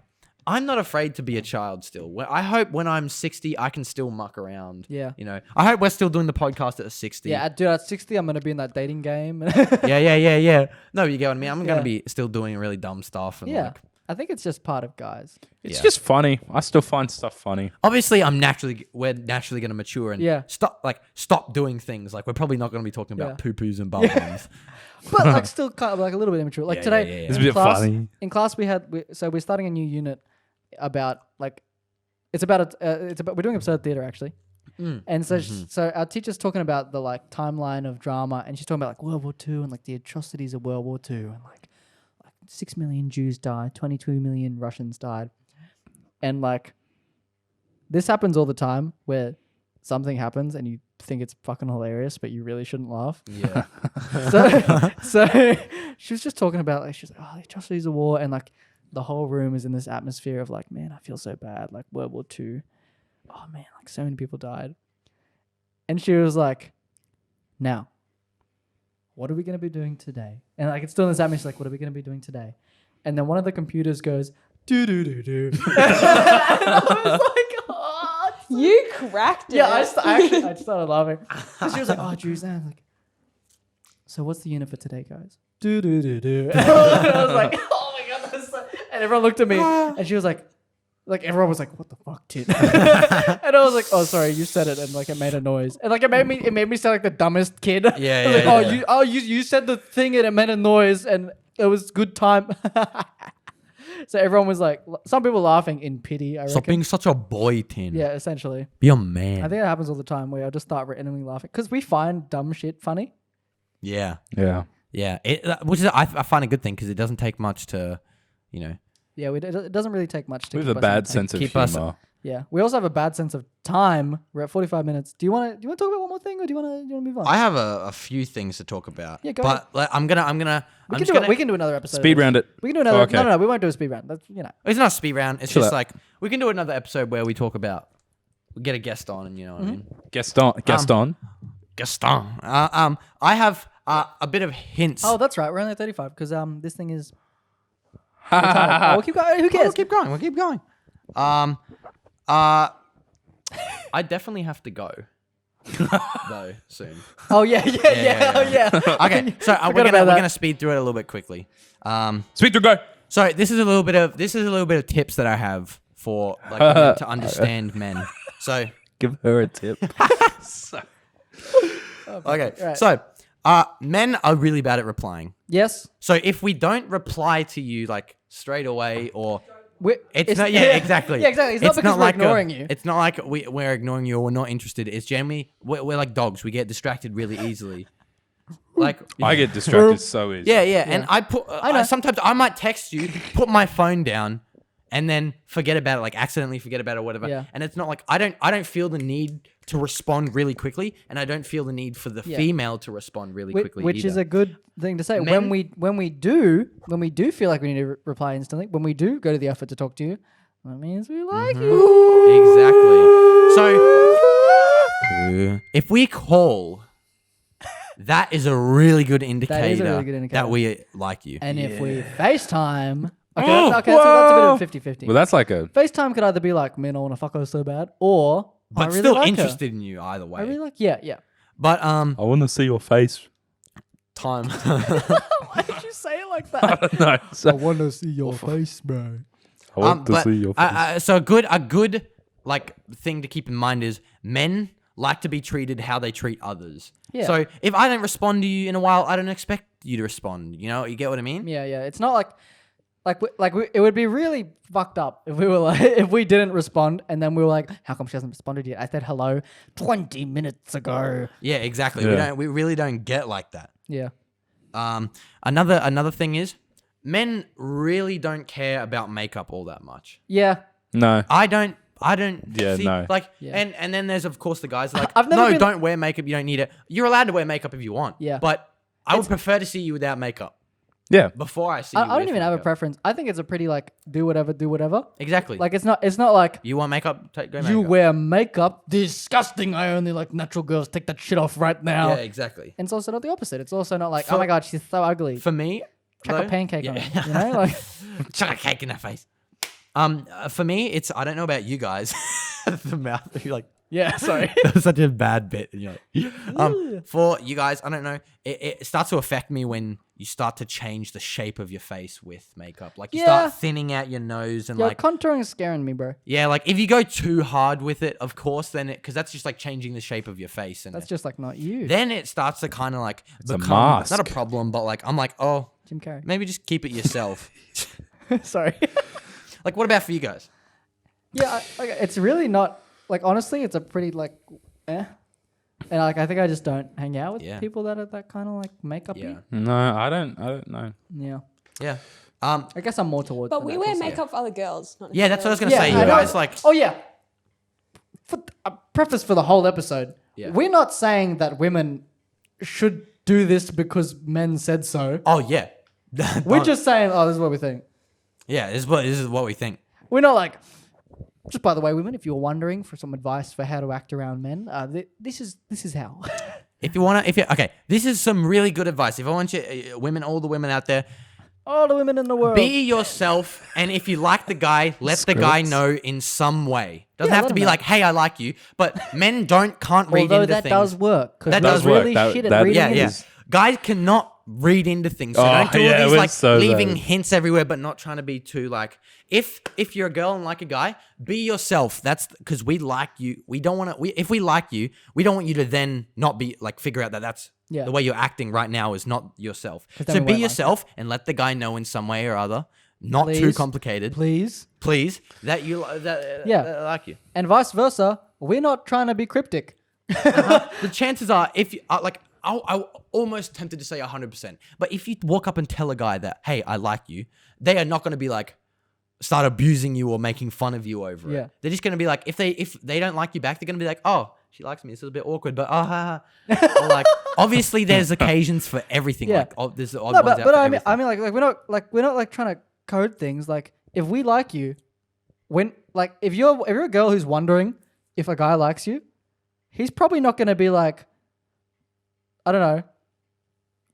I'm not afraid to be a child still. I hope when I'm 60, I can still muck around. Yeah. I hope we're still doing the podcast at 60. yeah, dude, at 60, I'm gonna be in that dating game. Yeah. No, you get what I mean? I'm Yeah. going to be still doing really dumb stuff. And yeah, like, I think it's just part of guys. It's Yeah. just funny. I still find stuff funny. obviously, we're naturally going to mature and Yeah. stop doing things. Like, we're probably not going to be talking about Yeah. poo-poos and bum bums. But like still kind of like a little bit immature. Like Yeah, today, yeah, yeah. It's a in bit class, funny. In class, so we're starting a new unit about like it's about we're doing absurd theater actually. And so so our teacher's talking about the like timeline of drama, and she's talking about like World War II and like the atrocities of World War II, and like 6 million Jews died, 22 million Russians died, and like this happens all the time where something happens and you think it's fucking hilarious, but you really shouldn't laugh. Yeah. So she was just talking about like she's like, oh, the atrocities of war, and like the whole room is in this atmosphere of like, man, I feel so bad, like World War II. Oh man, like so many people died. And she was like, now, what are we gonna be doing today? And like it's still in this atmosphere, like, what are we gonna be doing today? And then one of the computers goes, do do do do. I was like, oh, it's so You cracked it. yeah, I started laughing. She was like, "Oh, Jews." And I was like, "So what's the unit for today, guys?" Do do do do. And I was like, "Oh my god!" That's so... And everyone looked at me, and she was like everyone was like, "What the fuck, Tit?" And I was like, "Oh, sorry, you said it," and like it made a noise, and like it made me sound like the dumbest kid. Yeah, I was yeah, like, yeah. you said the thing and it made a noise, and it was good time. So everyone was like, some people laughing in pity. I reckon. Stop being such a boy, Tin. Yeah, essentially. Be a man. I think that happens all the time where I'll just start randomly laughing because we find dumb shit funny. Yeah. Yeah. Yeah. Which is, I find a good thing because it doesn't take much to, Yeah, it doesn't really take much to We have keep a us bad entertained. sense of keep us- humor. Yeah, we also have a bad sense of time. We're at 45 minutes. Do you want to talk about one more thing, or do you want to move on? I have a few things to talk about. Yeah, go but like, I'm gonna. we can do another episode. Speed of this. round it. We can do another. Oh, okay. No, we won't do a speed round. That's It's not a speed round. It's Chill just out. like we can do another episode where we talk about. We get a guest on, and you know what I mean. Gaston. Gaston. I have a bit of hints. Oh, that's right. We're only at 35 because this thing is. Oh, we'll keep going. Who cares? We'll keep going. We'll keep going. I definitely have to go though soon. Oh yeah. Oh yeah. Okay, so Forgot we're about that. gonna speed through it a little bit quickly. Speed to go. So this is a little bit of tips that I have for like women to understand men. So Give her a tip. okay, Right. so men are really bad at replying. Yes. So if we don't reply to you like straight away or It's not, yeah, exactly. Yeah, exactly. It's not because we're ignoring you. It's not like we're ignoring you or we're not interested. It's generally we're like dogs. We get distracted really easily. Like I get distracted so easy. yeah. And I know. sometimes I might text you, put my phone down, and then forget about it, like accidentally forget about it or whatever. Yeah. And it's not like I don't feel the need to respond really quickly, and I don't feel the need for the female to respond really quickly which either. is a good thing to say. Men- When we do feel like we need to reply instantly, when we do go to the effort to talk to you, that means we like you. Exactly. So if we call, that is a really good indicator that we like you. And if we FaceTime, that's a bit of 50-50. Well, that's like a FaceTime could either be like, man, I want to fuck her so bad, or I But really still like interested in you either way. her. I really like, yeah. But I want to see your face. time. Why did you say it like that? No, so want to see your face, bro. I want to but, see your face. so a good like thing to keep in mind is men like to be treated how they treat others. Yeah. So if I don't respond to you in a while, I don't expect you to respond. You know, you get what I mean? Yeah. It's not it would be really fucked up if we were like, if we didn't respond and then we were like, how come she hasn't responded yet? I said hello 20 minutes ago. Yeah, exactly. Yeah. We really don't get like that. Yeah. Another thing is men really don't care about makeup all that much. Yeah. No. I don't Yeah, see, no. like Yeah. and then there's of course the guys like I've never no, been- don't wear makeup, you don't need it. You're allowed to wear makeup if you want. Yeah. But I would prefer to see you without makeup Yeah. before I see you. I don't with even have a makeup. preference. I think it's a pretty like do whatever. Exactly. Like it's not like you want makeup? Go you makeup. wear makeup. Disgusting. I only like natural girls. Take that shit off right now. Yeah, exactly. And it's also not the opposite. It's also not like, oh my god, she's so ugly. For me, Chuck a though- pancake on yeah. her. You know, like Chuck a cake in her face. For me, it's I don't know about you guys. The mouth. You're like, yeah. Sorry. that was such a bad bit. And you're like, for you guys, I don't know. It starts to affect me when you start to change the shape of your face with makeup. Like you Yeah. start thinning out your nose and Your like contouring is scaring me, bro. yeah, like if you go too hard with it, of course, then because that's just like changing the shape of your face, and That's just like not you, then it starts to kind of like a become mask. not a problem, but like I'm like, oh, Jim Carrey. maybe just keep it yourself. Sorry. Like, what about for you guys? Yeah, it's really not like honestly, it's a pretty like, and like I think I just don't hang out with Yeah. people that are that kind of like makeup. Yeah, No, I don't know. Yeah. yeah, I guess I'm more towards. But the we natural wear side. makeup for other girls. Not yeah. That's what I was gonna say. I You know. guys like, Oh yeah. For a preface for the whole episode, Yeah. we're not saying that women should do this because men said so. oh yeah, We're just saying, oh, this is what we think. yeah. This is what we think. We're not like. Just by the way, women, if you're wondering for some advice for how to act around men, this is how. If you okay, this is some really good advice. If I want you, women, all the women out there, All the women in the world. be yourself, and if you like the guy, let the guy know in some way. Doesn't Yeah, have let to him be know. like, "Hey, I like you," but men can't read Although into that things. does work. 'Cause That we're does really work. shit That- at reading Yeah, into yeah. this. Guys cannot read into things. So Oh, don't do all yeah, these we're like so leaving bad. hints everywhere, but not trying to be too like. If you're a girl and like a guy, be yourself. That's because we like you. We don't want to. If we like you, we don't want you to then not be like figure out that that's Yeah. the way you're acting right now is not yourself. 'Cause then So we be won't like yourself and let the guy know in some way or other. Not too Please. complicated, Please. please. That you Yeah. that I like you. And vice versa, we're not trying to be cryptic. The chances are, if you like, I'm almost tempted to say 100%. But if you walk up and tell a guy that, hey, I like you, they are not going to be like, start abusing you or making fun of you over Yeah. it. They're just going to be like, if they don't like you back, they're going to be like, oh, she likes me. This is a bit awkward, but Or like, obviously, there's occasions for everything. Yeah. Like, there's the odd No, ones but out for I mean everything. we're not like trying to code things. Like if we like you, when like if you're a girl who's wondering if a guy likes you, he's probably not going to be like, I don't know.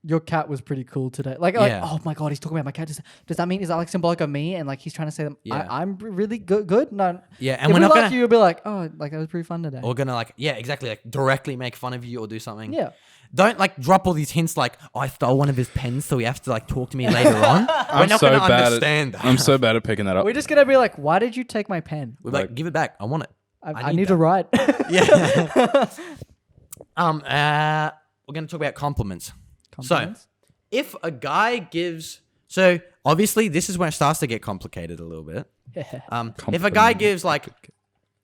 Your cat was pretty cool today. Like, Yeah. oh my god, he's talking about my cat. Does that mean is that like symbolic of me? And like he's trying to say that Yeah. I'm really good. No. Yeah, and if we're we not like gonna- you, you'll be like, oh, like that was pretty fun today. Or gonna like, yeah, exactly, like directly make fun of you or do something. Yeah. Don't like drop all these hints like, oh, I stole one of his pens, so he has to like talk to me later on. We're not gonna understand that. I'm so bad at picking that up. We're just gonna be like, why did you take my pen? We're like, give it back. I want it. I need to write. Yeah. We're gonna talk about compliments. Compliments? So, if a guy gives, so obviously this is when it starts to get complicated a little bit. If a guy gives like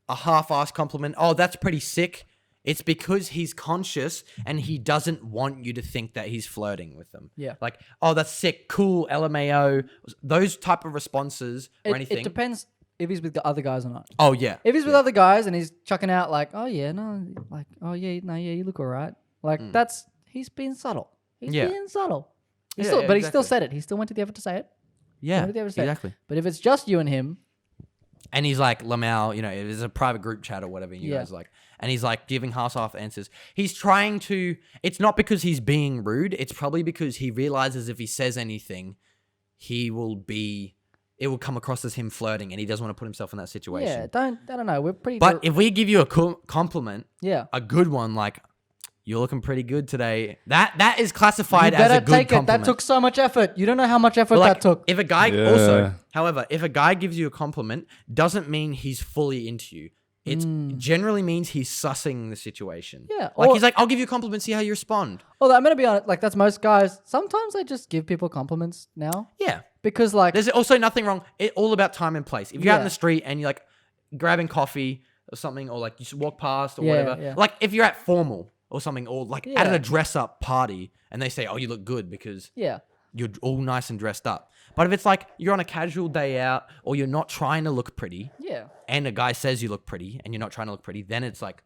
a half-assed compliment, oh, that's pretty sick. It's because he's conscious and he doesn't want you to think that he's flirting with them. Yeah. Like, oh, that's sick, cool, LMAO, those type of responses or anything. It depends if he's with the other guys or not. Oh, yeah. If he's with other guys and he's chucking out like, oh yeah, no, like, oh yeah, no, yeah, you look all right. Like he's being subtle. He's being subtle. He Yeah, still, yeah, but he still exactly. said it. He still went to the effort to say it. Yeah, Went to the effort to say it. exactly. But if it's just you and him, And he's like, Lamau, you know, it is a private group chat or whatever, and you guys like, and he's like giving half answers. He's trying to, it's not because he's being rude, it's probably because he realizes if he says anything, it will come across as him flirting, and he doesn't want to put himself in that situation. yeah, I don't know. We're pretty. But if we give you a compliment, yeah, a good one, like, you're looking pretty good today, that is classified you as better a good take it. compliment. That took so much effort. You don't know how much effort But, like, that took. If a guy Yeah. however, if a guy gives you a compliment, doesn't mean he's fully into you. It generally means he's sussing the situation. Yeah, Like, or- he's like, I'll give you a compliment, see how you respond. Although I'm gonna be honest, like that's most guys. Sometimes they just give people compliments now Yeah. because like There's also nothing wrong. It's all about time and place. If you're out in Yeah. the street and you're like grabbing coffee or something, or like you should walk past or Yeah, whatever. yeah. Like if you're at formal or something, or like at Yeah. a dress up party and they say, oh, you look good because yeah, you're all nice and dressed up. But if it's like you're on a casual day out or you're not trying to look pretty, yeah. and a guy says you look pretty and you're not trying to look pretty, then it's like,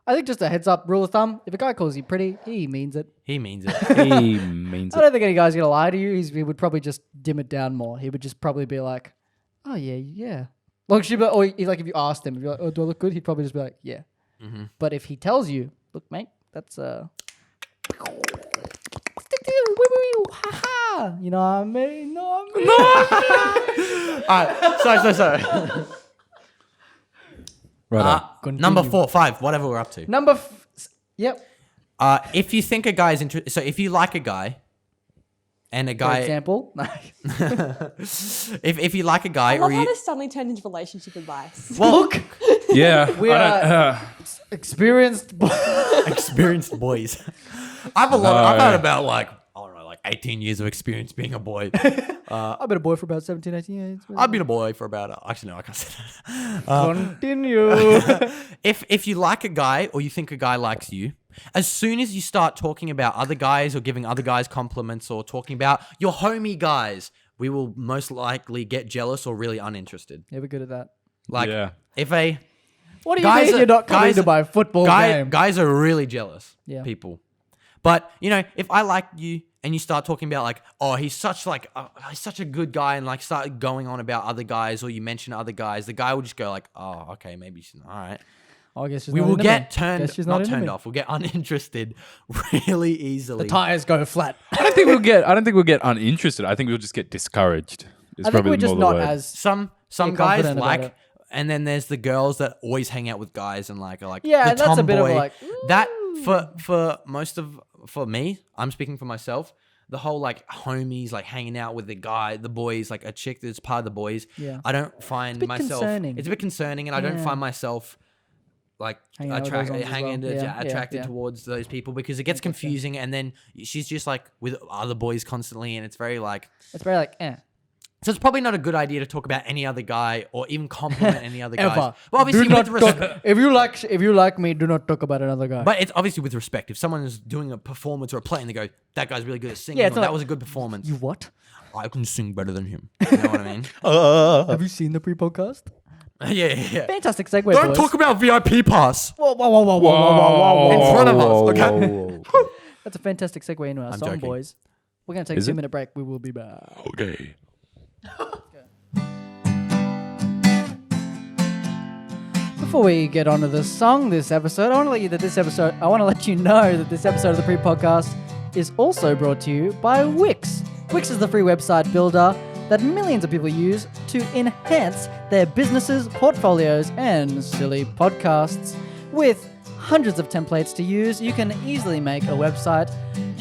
I think just a heads up rule of thumb: if a guy calls you pretty, he means it. he means it. He means I it. don't think any guy's gonna lie to you. He would probably just dim it down more. He would just probably be like, "Oh yeah, yeah." Like or like if you asked him, if you're like, "Oh, do I look good?" He'd probably just be like, "Yeah." But if he tells you, "Look, mate, that's ha-ha," you know what I mean? No, All right, sorry. Right. Number 4, 5, whatever we're up to. Yep. If you think a guy is interested, so if you like a guy, and a For guy, example, if you like a guy, I or love how you, this suddenly turned into relationship advice. well, look, Yeah. we are experienced. experienced boys. I've had about like, I don't know, like 18 years of experience being a boy. I've been a boy for about 17, 18 years. I've been a boy for about, actually no, I can't say that. Continue. If you like a guy or you think a guy likes you, as soon as you start talking about other guys or giving other guys compliments or talking about your homie guys, we will most likely get jealous or really uninterested. Yeah, we're good at that. Like, Yeah. if a What do you Guys mean are- you're not coming guys- to my football game? guys are really jealous Yeah. people. But, you know, if I like you and you start talking about like, oh, he's such a good guy, and like start going on about other guys, or you mention other guys, the guy will just go like, oh, okay, maybe she's all right. Oh, I guess she's We not will into get me. turned, Guess she's not into turned me. off. We'll get uninterested really easily. The tires go flat. I don't think we'll get uninterested. I think we'll just get discouraged. It's I think probably we're just more not the word. as Some Being guys confident about like, it. and then there's the girls that always hang out with guys and like are like, Yeah, the and that's a bit of tomboy. like, that for me, I'm speaking for myself. The whole like homies like hanging out with the boys, like a chick that's part of the boys. Yeah. I don't find bit myself. concerning. It's a bit concerning, and I don't Yeah. find myself like Hanging out with those ones as well. attracted Yeah. towards those people, because it gets confusing, and then she's just like with other boys constantly, and it's very like. it's very like So it's probably not a good idea to talk about any other guy or even compliment any other guys. ever. Well, obviously Do with not respect. talk, if you like me, do not talk about another guy. But it's obviously with respect. If someone is doing a performance or a play and they go, that guy's really good at singing, Yeah, or it's not that like, was a good performance, you what? I can sing better than him. You know what I mean? Have you seen the pre-podcast? Yeah. Fantastic segue, Don't boys. talk about VIP pass Whoa, whoa, whoa, whoa, whoa, whoa, whoa, whoa. in front of us, okay? That's a fantastic segue into our I'm song, joking. boys. We're going to take Is a it? 2-minute break. We will be back. Okay. Before we get onto the song this episode, I want to let you know that this episode of the Pre-Podcast is also brought to you by Wix. Wix is the free website builder that millions of people use to enhance their businesses, portfolios, and silly podcasts. With hundreds of templates to use, you can easily make a website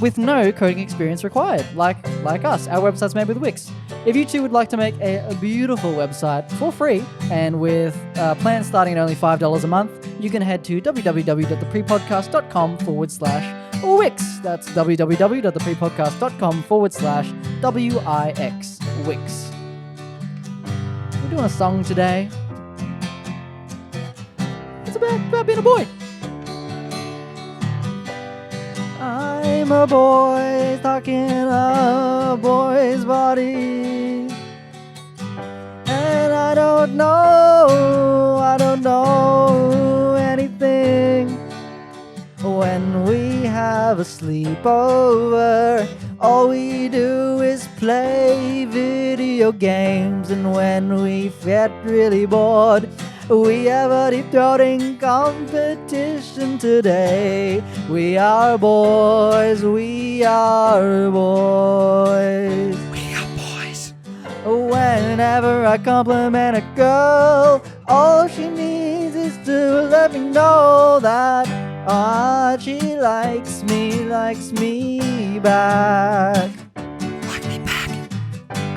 with no coding experience required, like us. Our website's made with Wix. If you too would like to make a beautiful website for free, and with plans starting at only $5 a month, you can head to www.thepredpodcast.com/Wix. That's www.thepredpodcast.com/WIX. Wix. We're doing a song today. It's about being a boy. a boy stuck in a boy's body. And I don't know anything. When we have a sleepover, all we do is play video games. And when we get really bored, we have a deep throating competition today. We are boys, we are boys. We are boys. Whenever I compliment a girl, all she needs is to let me know that she likes me back. Like me back.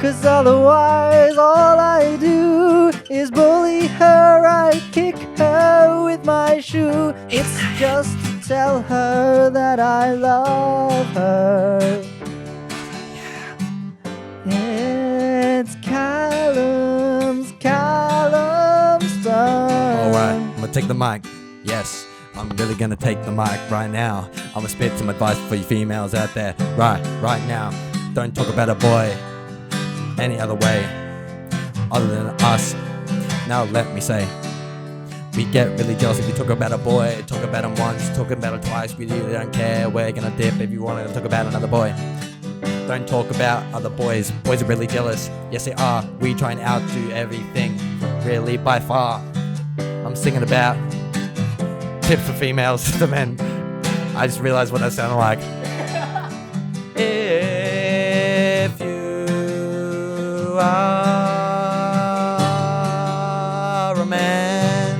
'Cause otherwise all I do is bully her, I kick her with my shoe. It's just to tell her that I love her. It's Callum's turn. Alright, I'm gonna take the mic. Yes, I'm really gonna take the mic right now. I'm gonna spit some advice for you females out there. Right now. Don't talk about a boy any other way other than us. Now let me say, we get really jealous if you talk about a boy. Talk about him once, talk about him twice. We really don't care. We're gonna dip if you want to talk about another boy. Don't talk about other boys. Boys are really jealous. Yes, they are. We try and outdo everything, really, by far. I'm singing about tips for females to men. I just realized what I sounded like. If you are a man,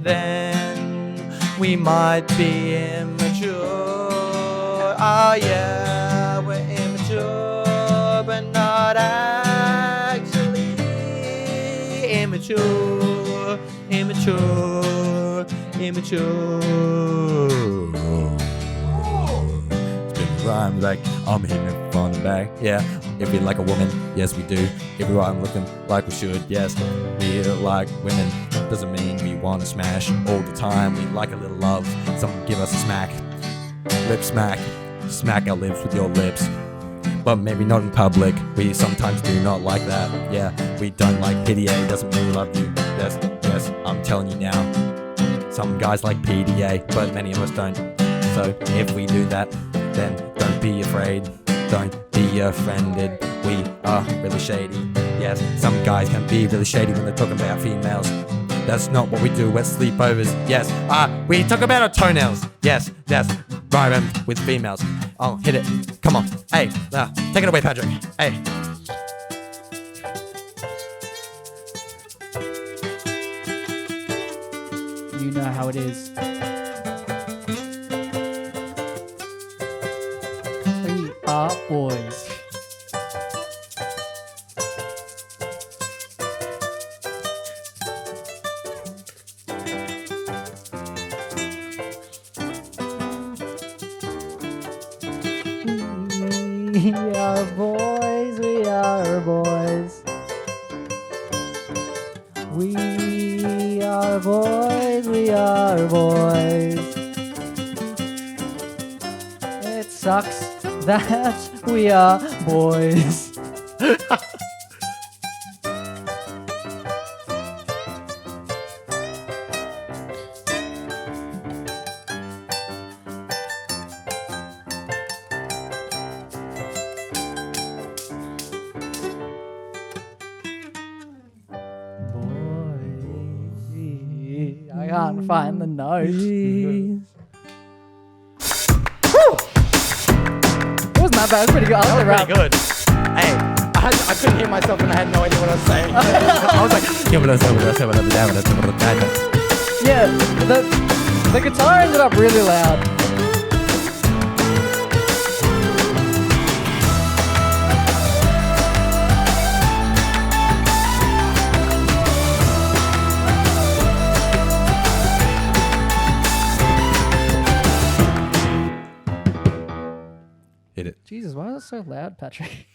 then we might be immature. Ah, yeah, we're immature, but not actually immature. Immature. Spin rhymes like I'm hitting it from the back. Yeah, if we like a woman, yes we do. If we rhyme looking like we should, yes, we like women. Doesn't mean we want to smash all the time. We like a little love. Someone give us a smack. Lip smack. Smack our lips with your lips. But maybe not in public. We sometimes do not like that. Yeah, we don't like PDA. Doesn't mean we love you. Yes, I'm telling you now. Some guys like PDA, but many of us don't. So if we do that, then don't be afraid. Don't be offended. We are really shady. Yes, some guys can be really shady when they're talking about females. That's not what we do at sleepovers. Yes, we talk about our toenails. Yes, rhyme with females. Oh, hit it. Come on. Hey, take it away, Patrick. Hey. You know how it is. We are boys. We are boys, we are boys. We are boys, we are boys. It sucks that we are boys. I can't find the note. It wasn't that bad. It was pretty good. I like the rap. Good. Hey, I couldn't hear myself and I had no idea what I was saying. I was like, Yeah, the guitar ended up really loud. hit it. Jesus, why is it so loud, Patrick?